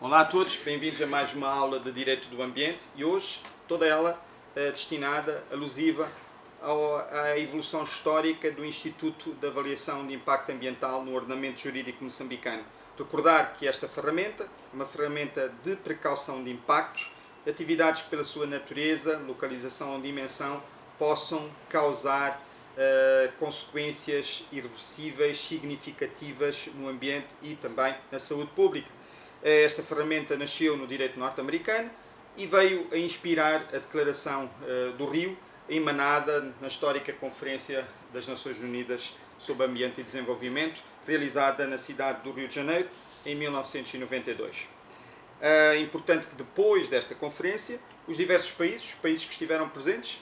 Olá a todos, bem-vindos a mais uma aula de Direito do Ambiente e hoje toda ela destinada, alusiva à evolução histórica do Instituto de Avaliação de Impacto Ambiental no ordenamento jurídico moçambicano. Recordar que esta ferramenta é uma ferramenta de precaução de impactos, atividades que pela sua natureza, localização ou dimensão possam causar consequências irreversíveis, significativas no ambiente e também na saúde pública. Esta ferramenta nasceu no direito norte-americano e veio a inspirar a Declaração do Rio, emanada na histórica Conferência das Nações Unidas sobre Ambiente e Desenvolvimento, realizada na cidade do Rio de Janeiro em 1992. É importante que depois desta conferência, os diversos países que estiveram presentes,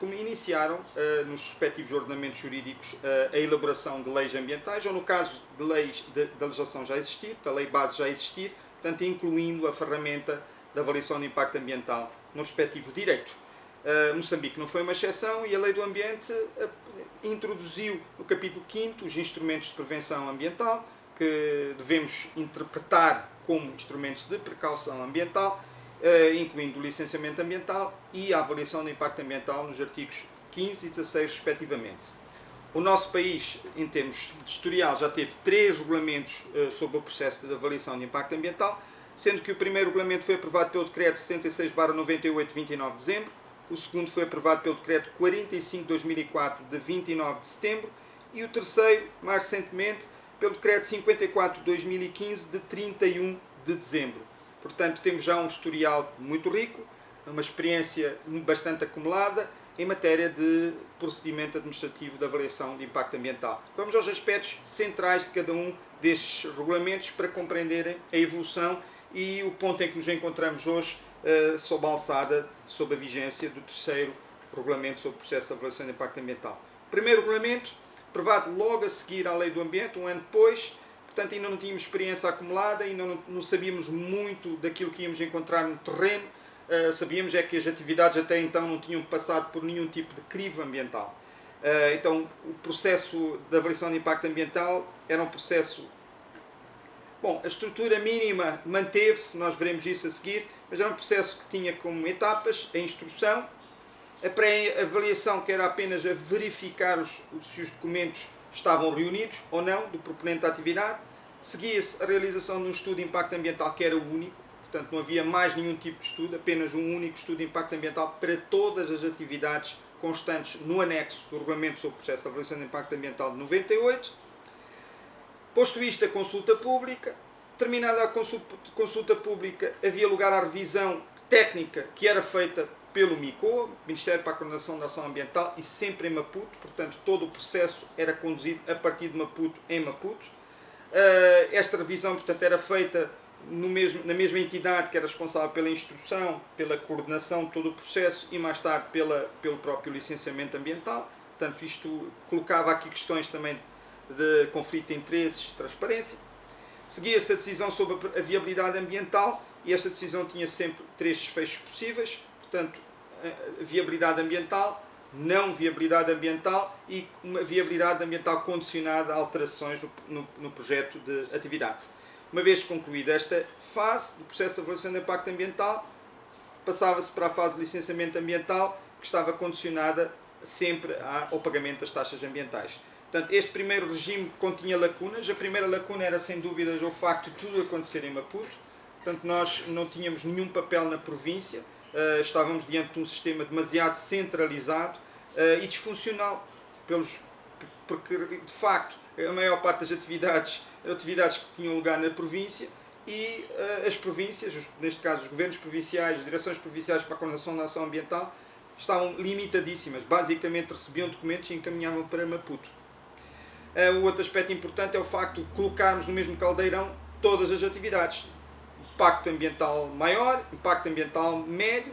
iniciaram nos respectivos ordenamentos jurídicos a elaboração de leis ambientais, ou no caso de leis da legislação já existir, da lei base já existir, portanto incluindo a ferramenta da avaliação de impacto ambiental no respectivo direito. Moçambique não foi uma exceção e a Lei do Ambiente introduziu no capítulo 5º os instrumentos de prevenção ambiental, que devemos interpretar como instrumentos de precaução ambiental, incluindo o licenciamento ambiental e a avaliação de impacto ambiental nos artigos 15 e 16 respectivamente. O nosso país, em termos de historial, já teve 3 regulamentos sobre o processo de avaliação de impacto ambiental, sendo que o primeiro regulamento foi aprovado pelo Decreto 76/98 de 29 de dezembro, o segundo foi aprovado pelo Decreto 45/2004 de 29 de setembro e o terceiro, mais recentemente, pelo Decreto 54/2015 de 31 de dezembro. Portanto, temos já um historial muito rico, uma experiência bastante acumulada em matéria de procedimento administrativo de avaliação de impacto ambiental. Vamos aos aspectos centrais de cada um destes regulamentos para compreenderem a evolução e o ponto em que nos encontramos hoje sob a alçada, sob a vigência do terceiro regulamento sobre o processo de avaliação de impacto ambiental. O primeiro regulamento, aprovado logo a seguir à Lei do Ambiente, um ano depois. Portanto, ainda não tínhamos experiência acumulada, ainda não sabíamos muito daquilo que íamos encontrar no terreno. Sabíamos é que as atividades até então não tinham passado por nenhum tipo de crivo ambiental. Então, o processo de avaliação de impacto ambiental era um processo... Bom, a estrutura mínima manteve-se, nós veremos isso a seguir, mas era um processo que tinha como etapas a instrução, a pré-avaliação, que era apenas a verificar se os documentos estavam reunidos ou não, do proponente da atividade. Seguia-se a realização de um estudo de impacto ambiental que era único, portanto não havia mais nenhum tipo de estudo, apenas um único estudo de impacto ambiental para todas as atividades constantes no anexo do Regulamento sobre o Processo de Avaliação de Impacto Ambiental de 98. Posto isto, a consulta pública. Terminada a consulta pública, havia lugar à revisão técnica que era feita pelo MICOA, Ministério para a Coordenação da Ação Ambiental, e sempre em Maputo, portanto todo o processo era conduzido a partir de Maputo, em Maputo. Esta revisão, portanto, era feita na mesma entidade que era responsável pela instrução, pela coordenação de todo o processo e mais tarde pelo próprio licenciamento ambiental. Portanto, isto colocava aqui questões também de conflito de interesses, transparência. Seguia-se a decisão sobre a viabilidade ambiental e esta decisão tinha sempre 3 desfechos possíveis. Portanto, viabilidade ambiental, não viabilidade ambiental e uma viabilidade ambiental condicionada a alterações no projeto de atividade. Uma vez concluída esta fase do processo de avaliação de impacto ambiental, passava-se para a fase de licenciamento ambiental, que estava condicionada sempre ao pagamento das taxas ambientais. Portanto, este primeiro regime continha lacunas. A primeira lacuna era, sem dúvidas, o facto de tudo acontecer em Maputo. Portanto, nós não tínhamos nenhum papel na província. Estávamos diante de um sistema demasiado centralizado e disfuncional, porque de facto a maior parte das atividades eram atividades que tinham lugar na província e as províncias, neste caso os governos provinciais, as direções provinciais para a coordenação da ação ambiental, estavam limitadíssimas, basicamente recebiam documentos e encaminhavam para Maputo. O outro aspecto importante é o facto de colocarmos no mesmo caldeirão todas as atividades. Impacto ambiental maior, impacto ambiental médio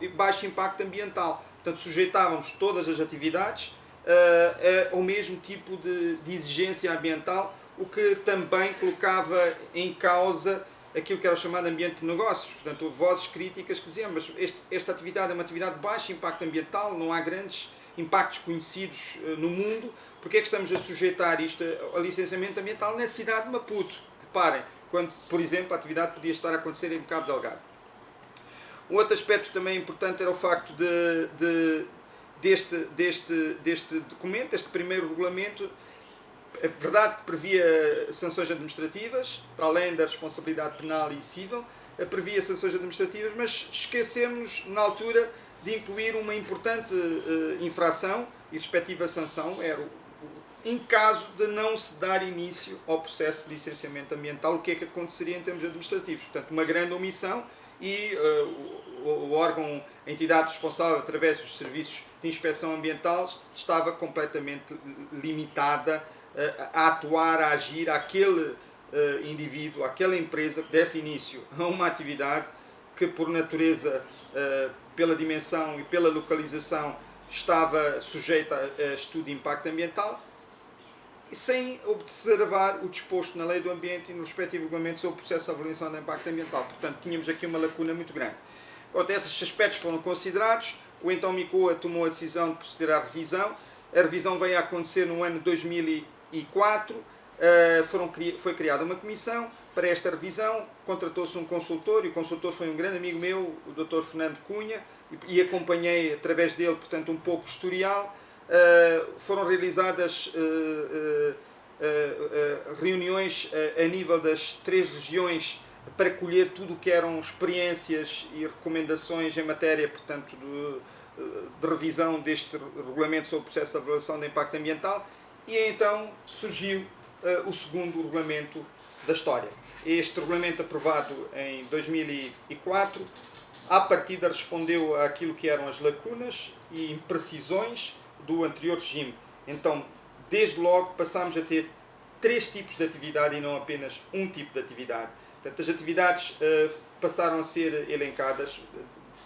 e baixo impacto ambiental. Portanto, sujeitávamos todas as atividades ao mesmo tipo de exigência ambiental, o que também colocava em causa aquilo que era o chamado ambiente de negócios. Portanto, houve vozes críticas que diziam, mas esta atividade é uma atividade de baixo impacto ambiental, não há grandes impactos conhecidos no mundo, porque é que estamos a sujeitar isto a licenciamento ambiental na cidade de Maputo? Reparem, quando, por exemplo, a atividade podia estar a acontecer em Cabo Delgado. Um outro aspecto também importante era o facto deste documento, este primeiro regulamento. É verdade que previa sanções administrativas, para além da responsabilidade penal e civil, previa sanções administrativas, mas esquecemos na altura de incluir uma importante infração e respectiva sanção, era em caso de não se dar início ao processo de licenciamento ambiental, o que é que aconteceria em termos administrativos. Portanto, uma grande omissão e o órgão, a entidade responsável, através dos serviços de inspeção ambiental, estava completamente limitada a atuar, a agir àquele indivíduo, àquela empresa que desse início a uma atividade que, por natureza, pela dimensão e pela localização, estava sujeita a estudo de impacto ambiental, sem observar o disposto na Lei do Ambiente e no respectivo regulamento sobre o processo de avaliação de impacto ambiental. Portanto, tínhamos aqui uma lacuna muito grande. Pronto, esses aspectos foram considerados. O então MICOA tomou a decisão de proceder à revisão. A revisão veio a acontecer no ano 2004. Foi criada uma comissão para esta revisão. Contratou-se um consultor, e o consultor foi um grande amigo meu, o Dr. Fernando Cunha, e acompanhei através dele, portanto, um pouco o historial. Foram realizadas reuniões a nível das 3 regiões para colher tudo o que eram experiências e recomendações em matéria, portanto, de revisão deste regulamento sobre o processo de avaliação de impacto ambiental, e então surgiu o segundo regulamento da história. Este regulamento, aprovado em 2004, à partida respondeu àquilo que eram as lacunas e imprecisões do anterior regime. Então, desde logo, passámos a ter 3 tipos de atividade e não apenas um tipo de atividade. Portanto, as atividades passaram a ser elencadas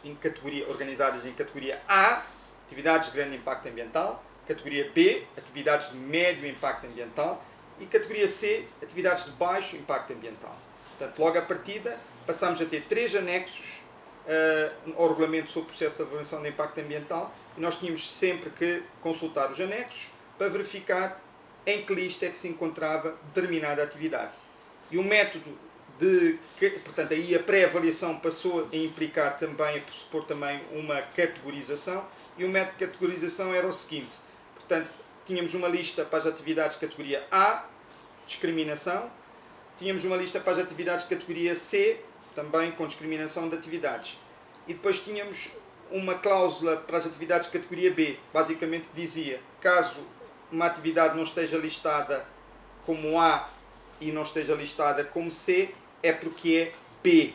em categoria, organizadas em categoria A, atividades de grande impacto ambiental, categoria B, atividades de médio impacto ambiental, e categoria C, atividades de baixo impacto ambiental. Portanto, logo à partida, passámos a ter 3 anexos ao regulamento sobre o processo de avaliação de impacto ambiental, e nós tínhamos sempre que consultar os anexos para verificar em que lista é que se encontrava determinada atividade. E o método portanto, aí a pré-avaliação passou a implicar também, a pressupor também uma categorização, e o método de categorização era o seguinte: portanto, tínhamos uma lista para as atividades de categoria A, discriminação, tínhamos uma lista para as atividades de categoria C, também com discriminação de atividades, e depois tínhamos uma cláusula para as atividades de categoria B, basicamente dizia: caso uma atividade não esteja listada como A e não esteja listada como C, é porque é B.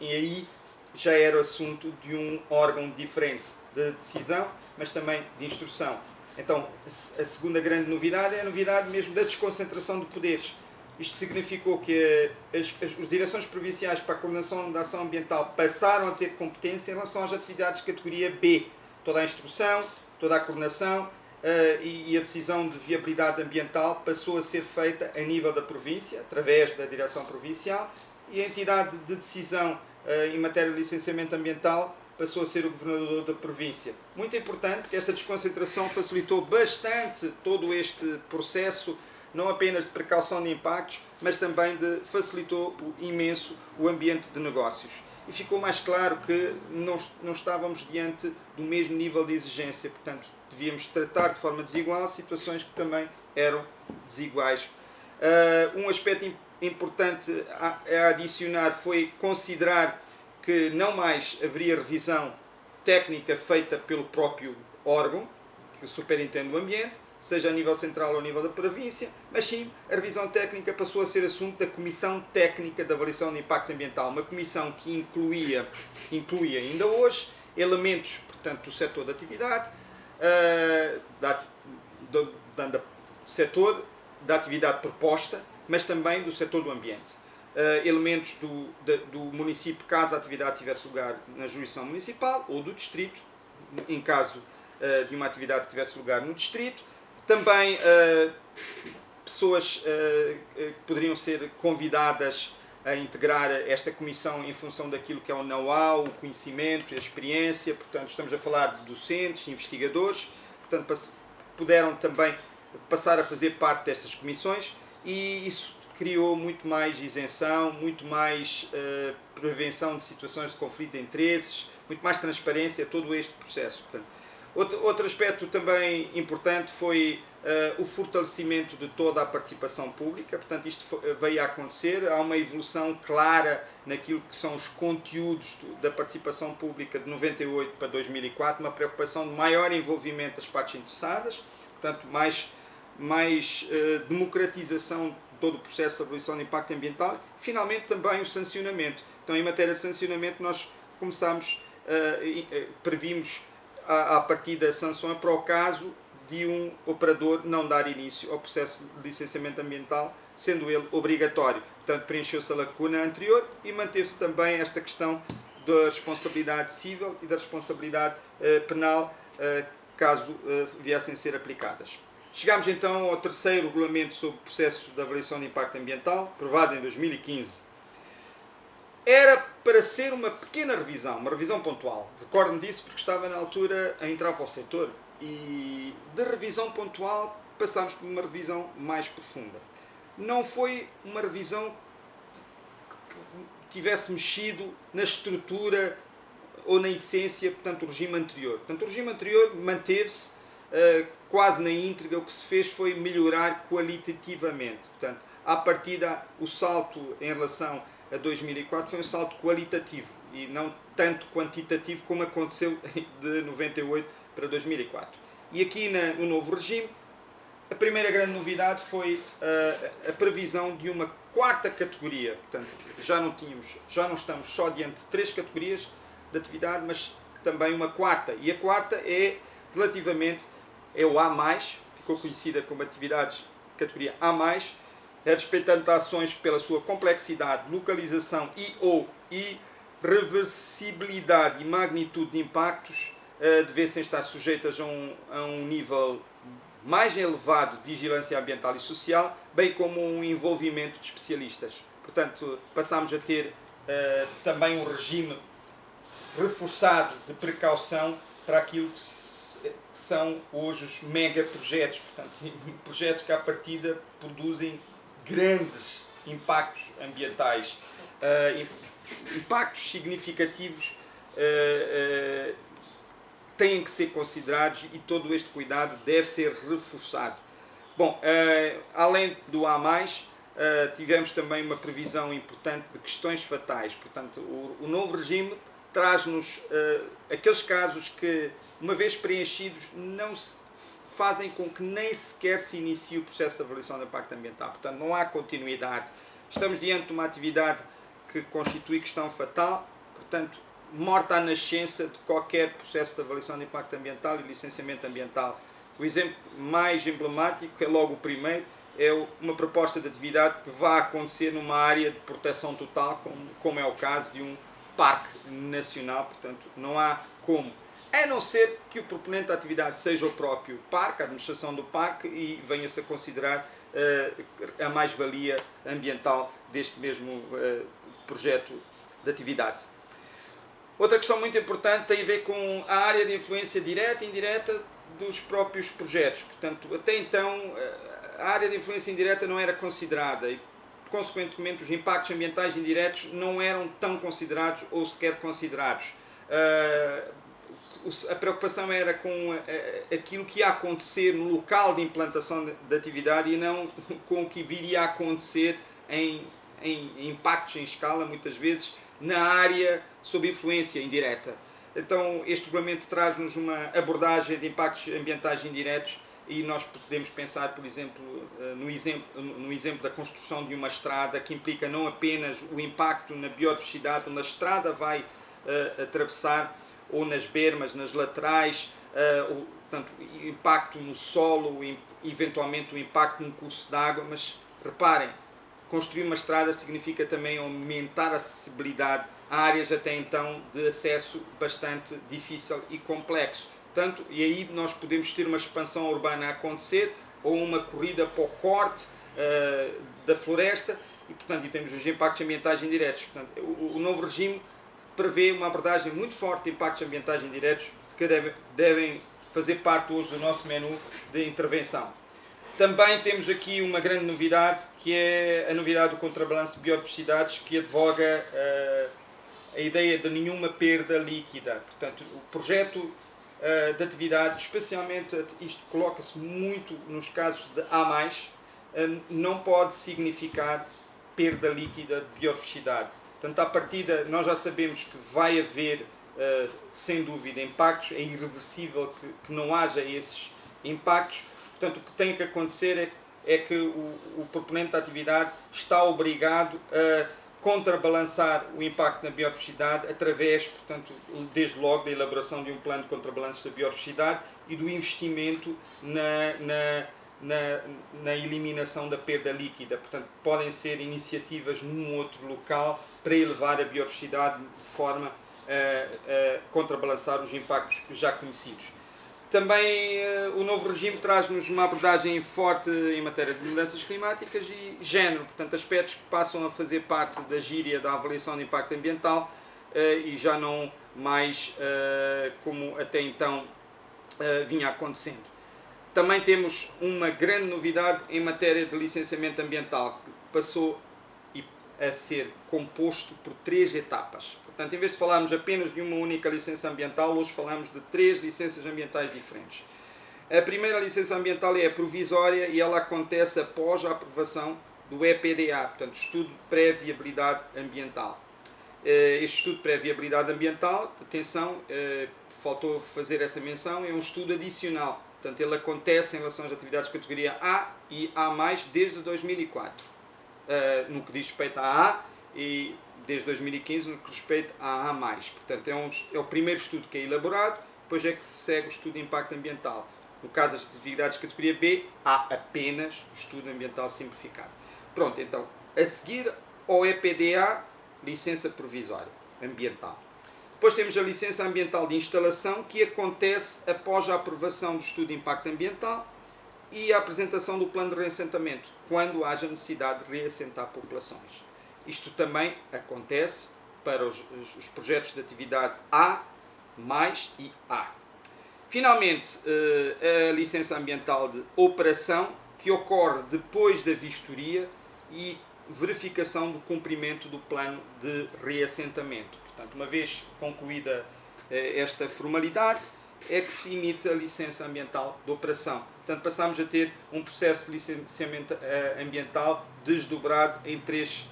E aí já era assunto de um órgão diferente de decisão, mas também de instrução. Então, a segunda grande novidade é a novidade mesmo da desconcentração de poderes. Isto significou que as direções provinciais para a coordenação da ação ambiental passaram a ter competência em relação às atividades de categoria B. Toda a instrução, toda a coordenação e a decisão de viabilidade ambiental passou a ser feita a nível da província, através da direção provincial, e a entidade de decisão em matéria de licenciamento ambiental passou a ser o governador da província. Muito importante, porque esta desconcentração facilitou bastante todo este processo, não apenas de precaução de impactos, mas também facilitou imenso o ambiente de negócios. E ficou mais claro que não estávamos diante do mesmo nível de exigência, portanto, devíamos tratar de forma desigual situações que também eram desiguais. Um aspecto importante a adicionar foi considerar que não mais haveria revisão técnica feita pelo próprio órgão que superintende o ambiente, seja a nível central ou a nível da província, mas sim a revisão técnica passou a ser assunto da Comissão Técnica de Avaliação de Impacto Ambiental, uma comissão que incluía ainda hoje elementos, portanto, do setor da atividade, do setor da atividade proposta, mas também do setor do ambiente. Elementos do município, caso a atividade tivesse lugar na jurisdição municipal, ou do distrito, em caso de uma atividade que tivesse lugar no distrito. Também pessoas que poderiam ser convidadas a integrar esta comissão em função daquilo que é o know-how, o conhecimento e a experiência. Portanto, estamos a falar de docentes, investigadores, portanto, puderam também passar a fazer parte destas comissões, e isso criou muito mais isenção, muito mais prevenção de situações de conflito de interesses, muito mais transparência, todo este processo. Portanto, outro aspecto também importante foi o fortalecimento de toda a participação pública. Portanto, isto veio a acontecer. Há uma evolução clara naquilo que são os conteúdos da participação pública de 98 para 2004, uma preocupação de maior envolvimento das partes interessadas, portanto, mais democratização de todo o processo de avaliação de impacto ambiental. Finalmente, também o sancionamento. Então, em matéria de sancionamento, nós previmos à partida sanções para o caso de um operador não dar início ao processo de licenciamento ambiental, sendo ele obrigatório. Portanto, preencheu-se a lacuna anterior e manteve-se também esta questão da responsabilidade civil e da responsabilidade penal, caso viessem a ser aplicadas. Chegámos então ao terceiro regulamento sobre o processo de avaliação de impacto ambiental, aprovado em 2015. Era para ser uma pequena revisão, uma revisão pontual. Recordo-me disso porque estava na altura a entrar para o setor. E de revisão pontual passámos por uma revisão mais profunda. Não foi uma revisão que tivesse mexido na estrutura ou na essência, portanto, do regime anterior. Portanto, o regime anterior manteve-se quase na íntegra. O que se fez foi melhorar qualitativamente. Portanto, à partida, o salto em relação a 2004 foi um salto qualitativo e não tanto quantitativo como aconteceu de 98 para 2004. E aqui no novo regime, a primeira grande novidade foi a previsão de uma quarta categoria. Portanto, já não estamos só diante de 3 categorias de atividade, mas também uma quarta. E a quarta é o A+, ficou conhecida como atividades de categoria A+, respeitando ações que pela sua complexidade, localização ou irreversibilidade e magnitude de impactos devessem estar sujeitas a um nível mais elevado de vigilância ambiental e social, bem como um envolvimento de especialistas. Portanto, passámos a ter também um regime reforçado de precaução para aquilo que são hoje os megaprojetos, portanto, projetos que à partida produzem grandes impactos ambientais, impactos significativos têm que ser considerados e todo este cuidado deve ser reforçado. Bom, além do A+, tivemos também uma previsão importante de questões fatais. Portanto, o novo regime traz-nos aqueles casos que, uma vez preenchidos, não se fazem com que nem sequer se inicie o processo de avaliação de impacto ambiental. Portanto, não há continuidade. Estamos diante de uma atividade que constitui questão fatal, portanto, morta à nascença de qualquer processo de avaliação de impacto ambiental e licenciamento ambiental. O exemplo mais emblemático, é logo o primeiro, é uma proposta de atividade que vai acontecer numa área de proteção total, como é o caso de um parque nacional. Portanto, não há como, a não ser que o proponente da atividade seja o próprio parque, a administração do parque, e venha-se a considerar a mais-valia ambiental deste mesmo projeto de atividade. Outra questão muito importante tem a ver com a área de influência direta e indireta dos próprios projetos. Portanto, até então, a área de influência indireta não era considerada e, consequentemente, os impactos ambientais indiretos não eram tão considerados ou sequer considerados. A preocupação era com aquilo que ia acontecer no local de implantação da atividade e não com o que viria a acontecer em impactos em escala, muitas vezes, na área sob influência indireta. Então, este regulamento traz-nos uma abordagem de impactos ambientais indiretos e nós podemos pensar, por exemplo, no exemplo da construção de uma estrada, que implica não apenas o impacto na biodiversidade, onde a estrada vai atravessar, ou nas bermas, nas laterais, portanto, impacto no solo, eventualmente o impacto no curso d'água, mas reparem, construir uma estrada significa também aumentar a acessibilidade a áreas até então de acesso bastante difícil e complexo. Portanto, e aí nós podemos ter uma expansão urbana a acontecer ou uma corrida para o corte da floresta e, portanto, e temos os impactos ambientais indiretos. Portanto, o novo regime prevê uma abordagem muito forte de impactos ambientais indiretos que devem fazer parte hoje do nosso menu de intervenção. Também temos aqui uma grande novidade, que é a novidade do contrabalanço de biodiversidades, que advoga a ideia de nenhuma perda líquida. Portanto, o projeto de atividade, especialmente isto coloca-se muito nos casos de A+, não pode significar perda líquida de biodiversidade. Portanto, à partida, nós já sabemos que vai haver, sem dúvida, impactos, é irreversível que não haja esses impactos. Portanto, o que tem que acontecer é que o proponente da atividade está obrigado a contrabalançar o impacto na biodiversidade através, portanto, desde logo da elaboração de um plano de contrabalanço da biodiversidade e do investimento na eliminação da perda líquida. Portanto, podem ser iniciativas num outro local para elevar a biodiversidade de forma a contrabalançar os impactos já conhecidos. Também o novo regime traz-nos uma abordagem forte em matéria de mudanças climáticas e género, portanto aspectos que passam a fazer parte da gíria da avaliação de impacto ambiental e já não mais como até então vinha acontecendo. Também temos uma grande novidade em matéria de licenciamento ambiental, que passou a ser composto por 3 etapas. Portanto, em vez de falarmos apenas de uma única licença ambiental, hoje falamos de 3 licenças ambientais diferentes. A primeira licença ambiental é a provisória e ela acontece após a aprovação do EPDA, portanto, Estudo de Pré-Viabilidade Ambiental. Este estudo de pré-viabilidade ambiental, atenção, faltou fazer essa menção, é um estudo adicional. Portanto, ele acontece em relação às atividades de categoria A e A+, desde 2004. No que diz respeito à A e desde 2015 no que respeita à A+. Portanto, é o primeiro estudo que é elaborado, depois é que se segue o estudo de impacto ambiental. No caso das atividades de categoria B, há apenas o estudo ambiental simplificado. Pronto, então, a seguir ao EPDA, licença provisória ambiental. Depois temos a licença ambiental de instalação, que acontece após a aprovação do estudo de impacto ambiental e a apresentação do plano de reassentamento, quando haja necessidade de reassentar populações. Isto também acontece para os projetos de atividade A+, e A. Finalmente, a licença ambiental de operação, que ocorre depois da vistoria e verificação do cumprimento do plano de reassentamento. Portanto, uma vez concluída esta formalidade, é que se emite a licença ambiental de operação. Portanto, passamos a ter um processo de licenciamento ambiental desdobrado em 3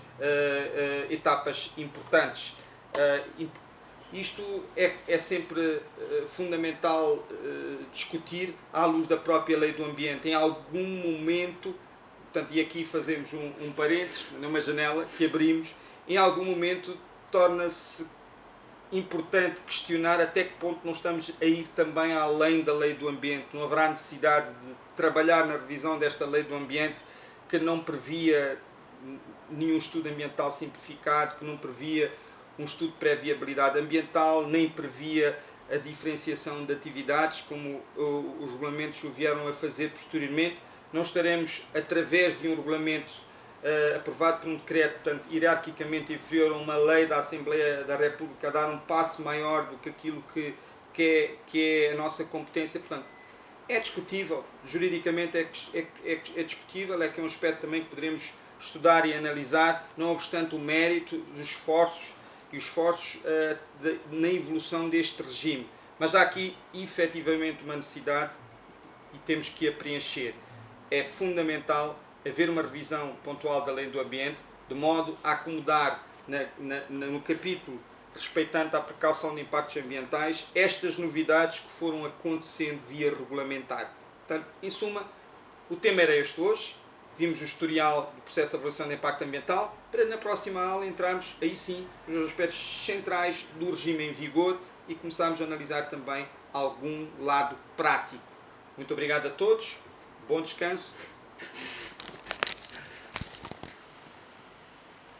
etapas importantes. Isto é sempre fundamental discutir à luz da própria lei do ambiente. Em algum momento, portanto, e aqui fazemos um parênteses, numa janela que abrimos, em algum momento torna-se importante questionar até que ponto não estamos a ir também além da lei do ambiente. Não haverá necessidade de trabalhar na revisão desta lei do ambiente que não previa nenhum estudo ambiental simplificado, que não previa um estudo de pré-viabilidade ambiental, nem previa a diferenciação de atividades, como os regulamentos o vieram a fazer posteriormente. Não estaremos, através de um regulamento aprovado por um decreto, portanto, hierarquicamente inferior a uma lei da Assembleia da República, a dar um passo maior do que aquilo que é a nossa competência. Portanto, é discutível, juridicamente é discutível, é que é um aspecto também que poderemos estudar e analisar, não obstante o mérito dos esforços e os esforços na evolução deste regime. Mas há aqui, efetivamente, uma necessidade e temos que a preencher. É fundamental haver uma revisão pontual da lei do ambiente, de modo a acomodar no capítulo respeitante à precaução de impactos ambientais estas novidades que foram acontecendo via regulamentar. Portanto, em suma, o tema era este hoje. Vimos o historial do processo de avaliação de impacto ambiental, para na próxima aula entrarmos aí sim nos aspectos centrais do regime em vigor e começarmos a analisar também algum lado prático. Muito obrigado a todos, bom descanso.